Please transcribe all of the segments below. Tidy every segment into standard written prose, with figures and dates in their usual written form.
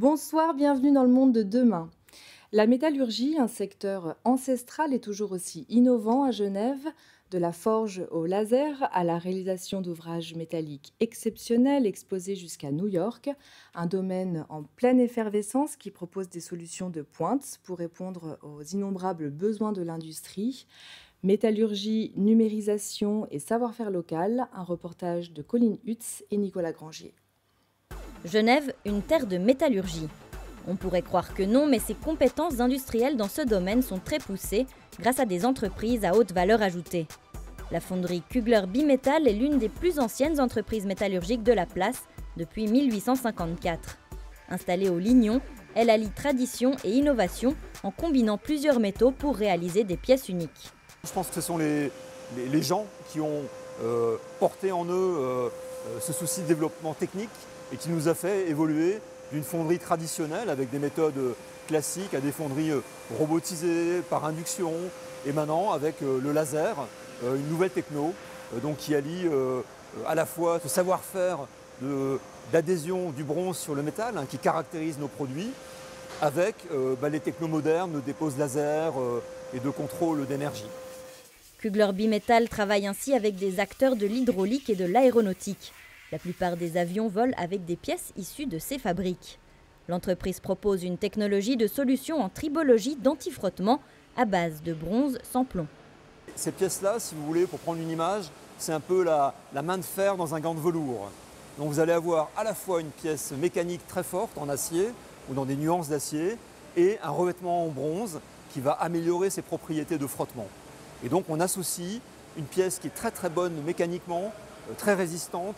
Bonsoir, bienvenue dans le monde de demain. La métallurgie, un secteur ancestral et toujours aussi innovant à Genève, de la forge au laser à la réalisation d'ouvrages métalliques exceptionnels exposés jusqu'à New York, un domaine en pleine effervescence qui propose des solutions de pointe pour répondre aux innombrables besoins de l'industrie. Métallurgie, numérisation et savoir-faire local, un reportage de Colline Hutz et Nicolas Grangier. Genève, une terre de métallurgie. On pourrait croire que non, mais ses compétences industrielles dans ce domaine sont très poussées grâce à des entreprises à haute valeur ajoutée. La fonderie Kugler Bimetall est l'une des plus anciennes entreprises métallurgiques de la place depuis 1854. Installée au Lignon, elle allie tradition et innovation en combinant plusieurs métaux pour réaliser des pièces uniques. Je pense que ce sont les gens qui ont porté en eux ce souci de développement technique et qui nous a fait évoluer d'une fonderie traditionnelle avec des méthodes classiques à des fonderies robotisées par induction et maintenant avec le laser, une nouvelle techno donc qui allie à la fois ce savoir-faire d'adhésion du bronze sur le métal qui caractérise nos produits avec les technos modernes de dépose laser et de contrôle d'énergie. Kugler Bimetall travaille ainsi avec des acteurs de l'hydraulique et de l'aéronautique. La plupart des avions volent avec des pièces issues de ces fabriques. L'entreprise propose une technologie de solution en tribologie d'antifrottement à base de bronze sans plomb. Ces pièces-là, si vous voulez, pour prendre une image, c'est un peu la main de fer dans un gant de velours. Donc vous allez avoir à la fois une pièce mécanique très forte en acier ou dans des nuances d'acier et un revêtement en bronze qui va améliorer ses propriétés de frottement. Et donc on associe une pièce qui est très très bonne mécaniquement, très résistante,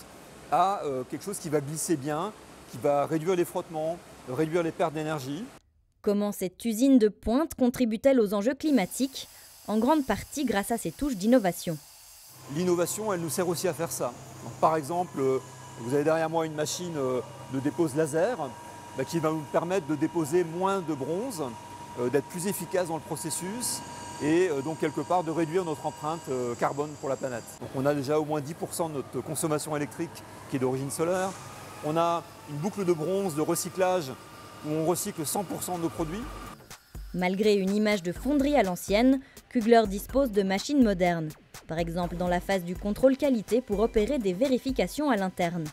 à quelque chose qui va glisser bien, qui va réduire les frottements, réduire les pertes d'énergie. Comment cette usine de pointe contribue-t-elle aux enjeux climatiques? En grande partie grâce à ses touches d'innovation. L'innovation, elle nous sert aussi à faire ça. Donc, par exemple, vous avez derrière moi une machine de dépose laser qui va nous permettre de déposer moins de bronze, d'être plus efficace dans le processus et donc quelque part de réduire notre empreinte carbone pour la planète. Donc on a déjà au moins 10% de notre consommation électrique qui est d'origine solaire. On a une boucle de bronze de recyclage où on recycle 100% de nos produits. Malgré une image de fonderie à l'ancienne, Kugler dispose de machines modernes, par exemple dans la phase du contrôle qualité pour opérer des vérifications à l'interne.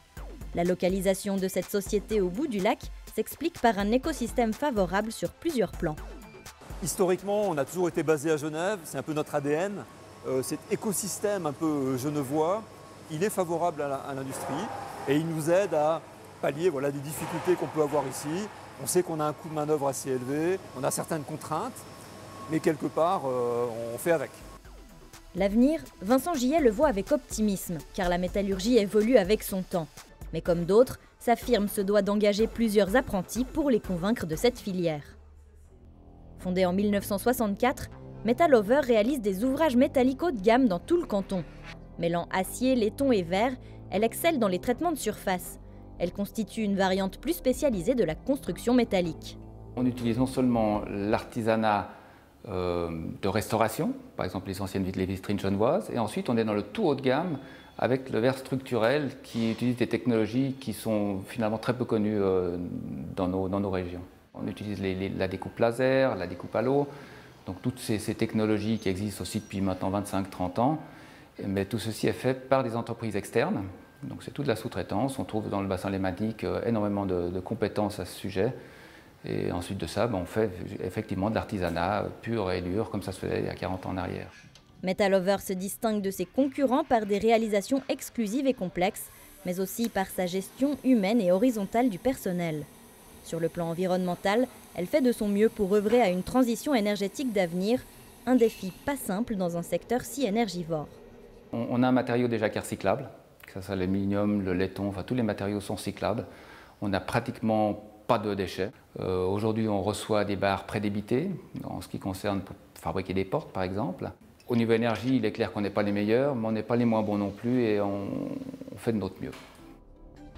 La localisation de cette société au bout du lac s'explique par un écosystème favorable sur plusieurs plans. Historiquement, on a toujours été basé à Genève, c'est un peu notre ADN. Cet écosystème un peu genevois, il est favorable à l'industrie et il nous aide à pallier des difficultés qu'on peut avoir ici. On sait qu'on a un coût de main-d'œuvre assez élevé, on a certaines contraintes, mais quelque part, on fait avec. L'avenir, Vincent Gillet le voit avec optimisme, car la métallurgie évolue avec son temps. Mais comme d'autres, sa firme se doit d'engager plusieurs apprentis pour les convaincre de cette filière. Fondée en 1964, Metalover réalise des ouvrages métalliques haut de gamme dans tout le canton. Mêlant acier, laiton et verre, elle excelle dans les traitements de surface. Elle constitue une variante plus spécialisée de la construction métallique. On utilise non seulement l'artisanat de restauration, par exemple les anciennes vitrines genevoises, et ensuite on est dans le tout haut de gamme avec le verre structurel qui utilise des technologies qui sont finalement très peu connues dans nos régions. On utilise la découpe laser, la découpe à l'eau, donc toutes ces technologies qui existent aussi depuis maintenant 25-30 ans, mais tout ceci est fait par des entreprises externes. Donc c'est toute la sous-traitance, on trouve dans le bassin lémanique énormément de compétences à ce sujet. Et ensuite de ça, on fait effectivement de l'artisanat pur et dur, comme ça se faisait il y a 40 ans en arrière. Metalover se distingue de ses concurrents par des réalisations exclusives et complexes, mais aussi par sa gestion humaine et horizontale du personnel. Sur le plan environnemental, elle fait de son mieux pour œuvrer à une transition énergétique d'avenir, un défi pas simple dans un secteur si énergivore. On a un matériau déjà qui est recyclable, que ce soit l'aluminium, le laiton, tous les matériaux sont cyclables. On n'a pratiquement pas de déchets. Aujourd'hui, on reçoit des barres prédébitées, en ce qui concerne pour fabriquer des portes, par exemple. Au niveau énergie, il est clair qu'on n'est pas les meilleurs, mais on n'est pas les moins bons non plus, et on fait de notre mieux.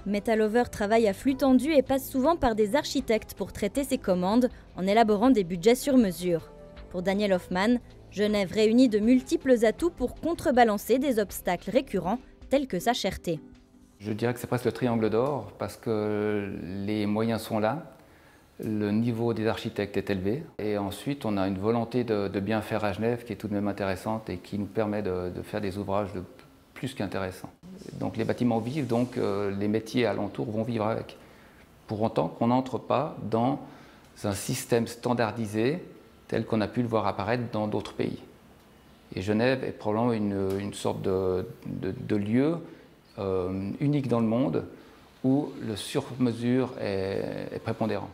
Metalover travaille à flux tendu et passe souvent par des architectes pour traiter ses commandes en élaborant des budgets sur mesure. Pour Daniel Hoffmann, Genève réunit de multiples atouts pour contrebalancer des obstacles récurrents tels que sa cherté. Je dirais que c'est presque le triangle d'or parce que les moyens sont là, le niveau des architectes est élevé. Et ensuite, on a une volonté de bien faire à Genève qui est tout de même intéressante et qui nous permet de faire des ouvrages plus qu'intéressants. Donc les bâtiments vivent, donc les métiers alentours vont vivre avec. Pour autant qu'on n'entre pas dans un système standardisé tel qu'on a pu le voir apparaître dans d'autres pays. Et Genève est probablement une sorte de lieu unique dans le monde où le sur-mesure est prépondérant.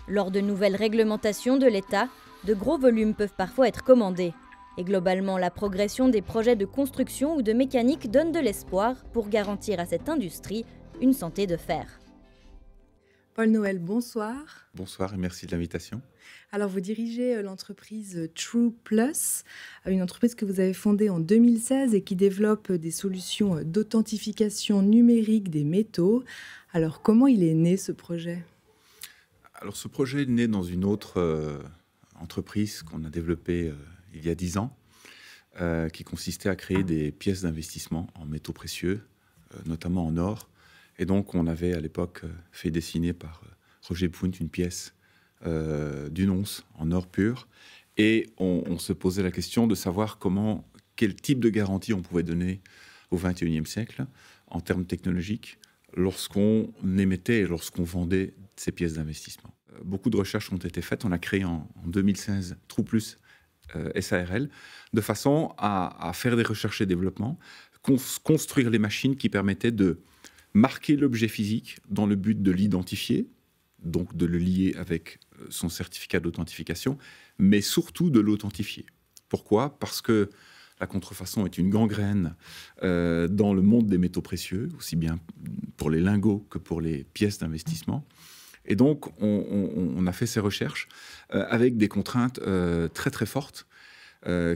Lors de nouvelles réglementations de l'État, de gros volumes peuvent parfois être commandés. Et globalement, la progression des projets de construction ou de mécanique donne de l'espoir pour garantir à cette industrie une santé de fer. Paul Noël, bonsoir. Bonsoir et merci de l'invitation. Alors, vous dirigez l'entreprise True Plus, une entreprise que vous avez fondée en 2016 et qui développe des solutions d'authentification numérique des métaux. Alors, comment il est né, ce projet ? Alors, ce projet est né dans une autre entreprise qu'on a développée il y a 10 ans, qui consistait à créer des pièces d'investissement en métaux précieux, notamment en or. Et donc, on avait à l'époque fait dessiner par Roger Punt une pièce d'une once en or pur. Et on se posait la question de savoir quel type de garantie on pouvait donner au XXIe siècle en termes technologiques lorsqu'on émettait et lorsqu'on vendait ces pièces d'investissement. Beaucoup de recherches ont été faites. On a créé en 2016 True Plus SARL de façon à faire des recherches et développements, construire les machines qui permettaient de marquer l'objet physique dans le but de l'identifier, donc de le lier avec son certificat d'authentification, mais surtout de l'authentifier. Pourquoi ? Parce que la contrefaçon est une gangrène dans le monde des métaux précieux, aussi bien pour les lingots que pour les pièces d'investissement. Et donc, on a fait ces recherches avec des contraintes très très fortes,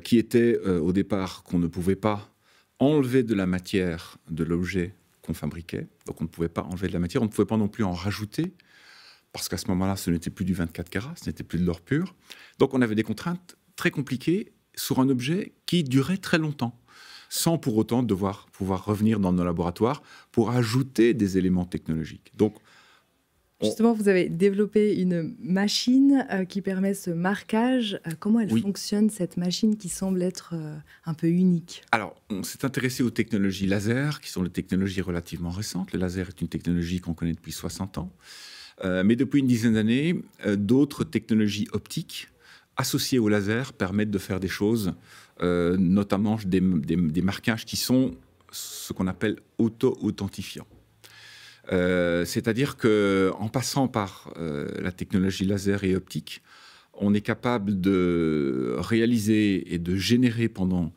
qui étaient au départ qu'on ne pouvait pas enlever de la matière de l'objet qu'on fabriquait. Donc on ne pouvait pas enlever de la matière, on ne pouvait pas non plus en rajouter, parce qu'à ce moment-là, ce n'était plus du 24 carats, ce n'était plus de l'or pur. Donc on avait des contraintes très compliquées sur un objet qui durait très longtemps, sans pour autant devoir pouvoir revenir dans nos laboratoires pour ajouter des éléments technologiques. Donc, justement, vous avez développé une machine qui permet ce marquage. Comment elle fonctionne, cette machine qui semble être un peu unique ? Alors, on s'est intéressé aux technologies laser, qui sont des technologies relativement récentes. Le laser est une technologie qu'on connaît depuis 60 ans. Mais depuis une dizaine d'années, d'autres technologies optiques associées au laser permettent de faire des choses, notamment des marquages qui sont ce qu'on appelle auto-authentifiants. C'est-à-dire qu'en passant par la technologie laser et optique, on est capable de réaliser et de générer pendant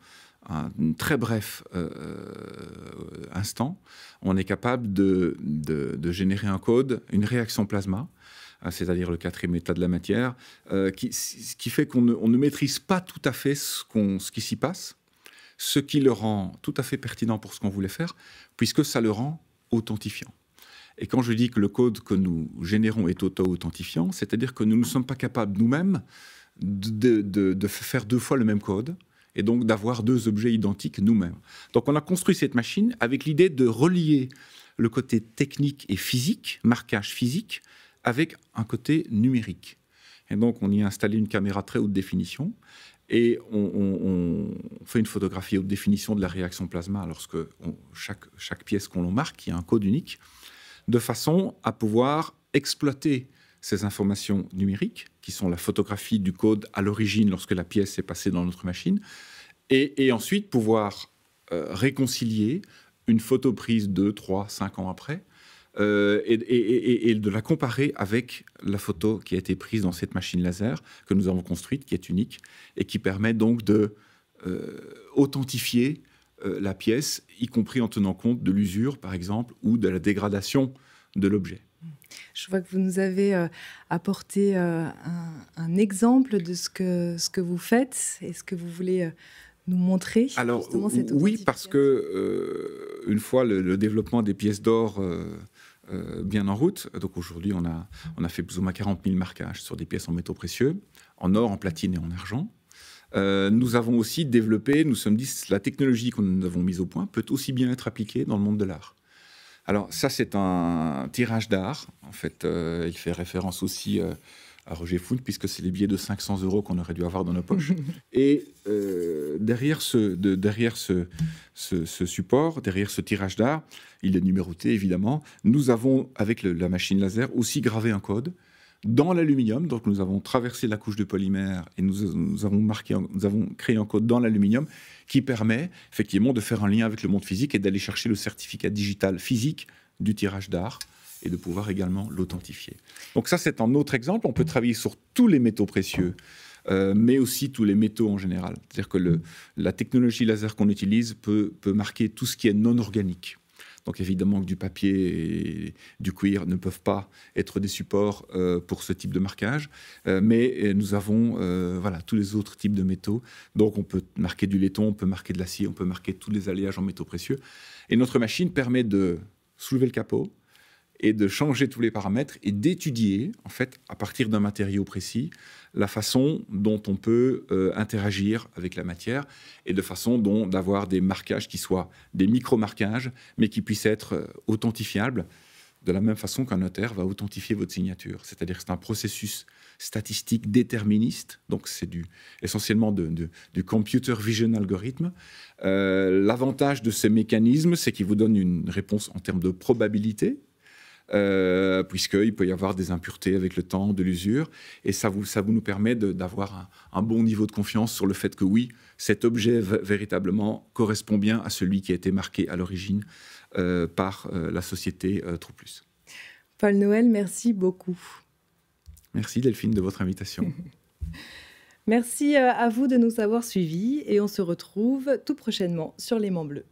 un très bref instant, on est capable de générer un code, une réaction plasma, c'est-à-dire le quatrième état de la matière, qui fait qu'on ne maîtrise pas tout à fait ce qui s'y passe, ce qui le rend tout à fait pertinent pour ce qu'on voulait faire, puisque ça le rend authentifiant. Et quand je dis que le code que nous générons est auto-authentifiant, c'est-à-dire que nous ne sommes pas capables nous-mêmes de faire deux fois le même code et donc d'avoir deux objets identiques nous-mêmes. Donc on a construit cette machine avec l'idée de relier le côté technique et physique, marquage physique, avec un côté numérique. Et donc on y a installé une caméra très haute définition et on fait une photographie haute définition de la réaction plasma lorsque chaque pièce qu'on l'on marque, il y a un code unique, de façon à pouvoir exploiter ces informations numériques, qui sont la photographie du code à l'origine lorsque la pièce est passée dans notre machine, et ensuite pouvoir réconcilier une photo prise 2, 3, 5 ans après, et de la comparer avec la photo qui a été prise dans cette machine laser que nous avons construite, qui est unique, et qui permet donc de authentifier la pièce, y compris en tenant compte de l'usure, par exemple, ou de la dégradation de l'objet. Je vois que vous nous avez apporté un exemple de ce que vous faites. Est-ce que vous voulez nous montrer Alors, justement cette oui, parce que une fois le développement des pièces d'or bien en route, donc aujourd'hui on a fait plus ou moins 40 000 marquages sur des pièces en métaux précieux, en or, en platine et en argent. Nous avons aussi développé, nous sommes dit, la technologie que nous avons mise au point peut aussi bien être appliquée dans le monde de l'art. Alors ça, c'est un tirage d'art. En fait, il fait référence aussi à Roger Fount, puisque c'est les billets de 500 € qu'on aurait dû avoir dans nos poches. Et derrière ce support, derrière ce tirage d'art, il est numéroté évidemment, nous avons, avec la machine laser, aussi gravé un code dans l'aluminium. Donc nous avons traversé la couche de polymère et nous avons créé un code dans l'aluminium qui permet effectivement de faire un lien avec le monde physique et d'aller chercher le certificat digital physique du tirage d'art et de pouvoir également l'authentifier. Donc ça, c'est un autre exemple. On peut travailler sur tous les métaux précieux, mais aussi tous les métaux en général. C'est-à-dire que la technologie laser qu'on utilise peut marquer tout ce qui est non organique. Donc évidemment que du papier et du cuir ne peuvent pas être des supports pour ce type de marquage, mais nous avons tous les autres types de métaux. Donc on peut marquer du laiton, on peut marquer de l'acier, on peut marquer tous les alliages en métaux précieux. Et notre machine permet de soulever le capot et de changer tous les paramètres et d'étudier, en fait, à partir d'un matériau précis, la façon dont on peut interagir avec la matière et de façon d'avoir des marquages qui soient des micro-marquages, mais qui puissent être authentifiables de la même façon qu'un notaire va authentifier votre signature. C'est-à-dire que c'est un processus statistique déterministe, donc c'est essentiellement du computer vision algorithme. L'avantage de ces mécanismes, c'est qu'ils vous donnent une réponse en termes de probabilité, puisqu'il peut y avoir des impuretés avec le temps, de l'usure, et ça nous permet d'avoir un bon niveau de confiance sur le fait que oui, cet objet véritablement correspond bien à celui qui a été marqué à l'origine par la société Trouplus. Paul Noël, merci beaucoup. Merci Delphine de votre invitation. Merci à vous de nous avoir suivis et on se retrouve tout prochainement sur L'Aimant Bleu.